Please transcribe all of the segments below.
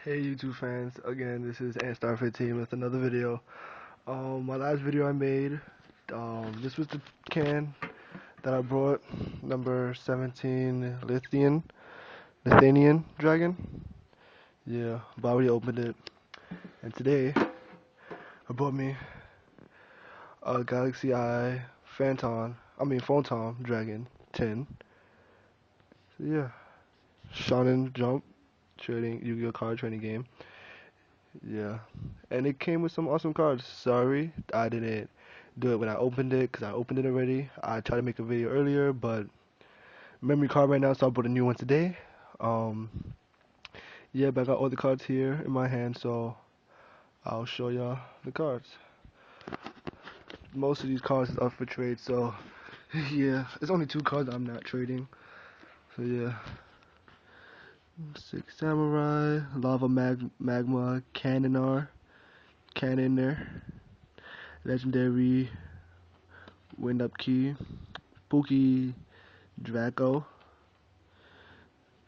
Hey YouTube fans, again this is Star15 with another video. My last video I made, this was the can that I brought, number 17 Lithuanian Dragon. Yeah, but I already opened it. And today, I brought me a Galaxy Eye Photon Dragon 10. So yeah, Shonen Jump trading, Yu-Gi-Oh card trading game. Yeah, and it came with some awesome cards. Sorry, I didn't do it when I opened it because I opened it already. I tried to make a video earlier, but memory card right now, so I bought a new one today. Um, yeah, but I got all the cards here in my hand, so I'll show y'all the cards. Most of these cards are for trade, so yeah, it's only two cards I'm not trading. So yeah, Six Samurai, Magma, Cannoner, Legendary, Wind Up Key, Pookie, Draco,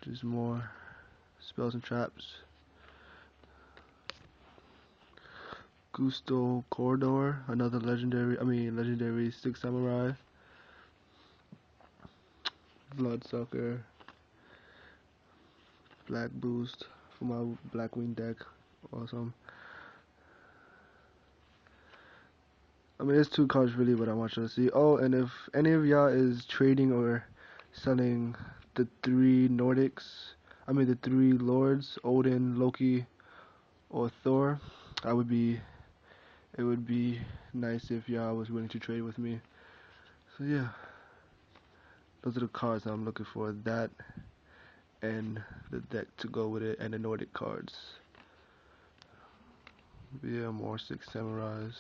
just more spells and traps. Gusto Corridor, another legendary Six Samurai. Bloodsucker, Black Boost for my Black Wing deck. Awesome. There's two cards really, but I want you to see. Oh, and if any of y'all is trading or selling the three the three lords, Odin, Loki, or Thor, it would be nice if y'all was willing to trade with me. So yeah, those are the cards I'm looking for. That and the deck to go with it, and the Nordic cards. Yeah, more Six Samurais.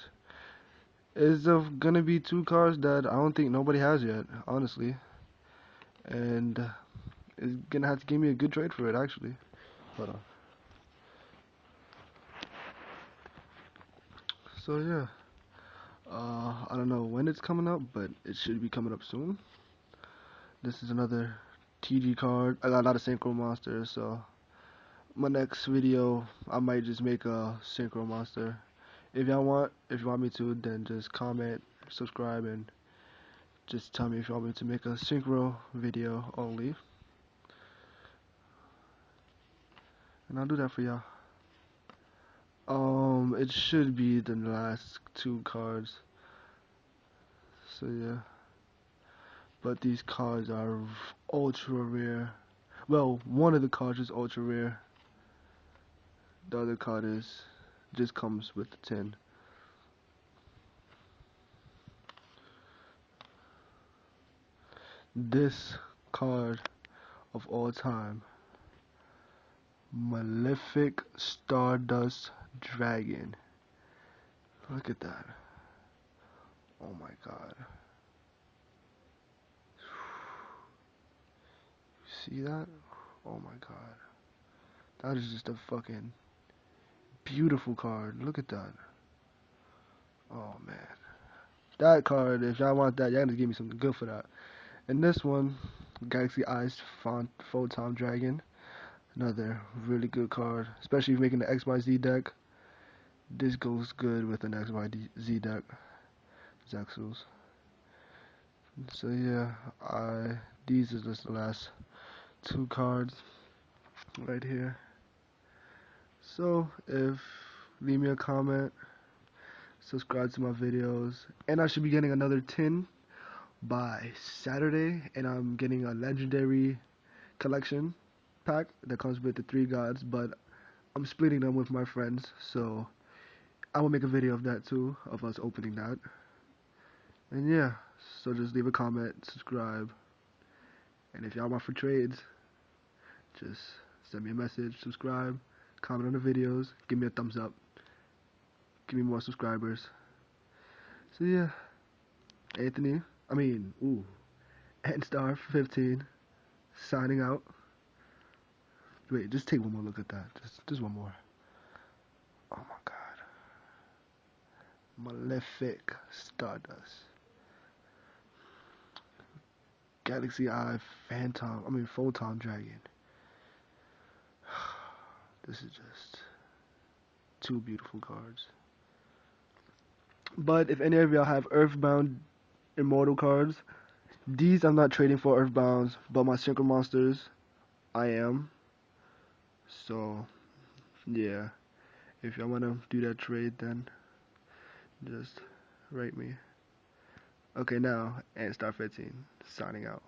It's gonna be two cards that I don't think nobody has yet, honestly. And it's gonna have to give me a good trade for it, actually. Hold on. So yeah, I don't know when it's coming up, but it should be coming up soon. This is another TG card. I got a lot of Synchro Monsters, so my next video I might just make a Synchro Monster. If you want me to, then just comment, subscribe, and just tell me if you want me to make a Synchro video only. And I'll do that for y'all. It should be the last two cards. So yeah. But these cards are ultra rare. Well, one of the cards is ultra rare. The other card just comes with the 10. This card of all time, Malefic Stardust Dragon. Look at that. Oh my god. See that? Oh my god. That is just a fucking beautiful card. Look at that. Oh man. That card, if y'all want that, y'all gotta give me something good for that. And this one, Galaxy Eyes Photon Dragon. Another really good card. Especially if you're making the XYZ deck. This goes good with an XYZ deck. Zexus. So yeah, these are just the last two cards right here. So leave me a comment, subscribe to my videos, and I should be getting another 10 by Saturday, and I'm getting a legendary collection pack that comes with the three gods, but I'm splitting them with my friends, so I will make a video of that too, of us opening that. And yeah, so just leave a comment, subscribe, and if y'all want for trades, just send me a message, subscribe, comment on the videos, give me a thumbs up, give me more subscribers. So yeah, Star15 signing out. Wait, just take one more look at that. Just one more. Oh my god. Malefic Stardust. Galaxy Eye Photon Dragon. This is just two beautiful cards. But if any of y'all have Earthbound Immortal cards, these I'm not trading for Earthbounds, but my Synchro Monsters, I am. So, yeah. If y'all wanna do that trade, then just rate me. Okay, now, and Star 15, signing out.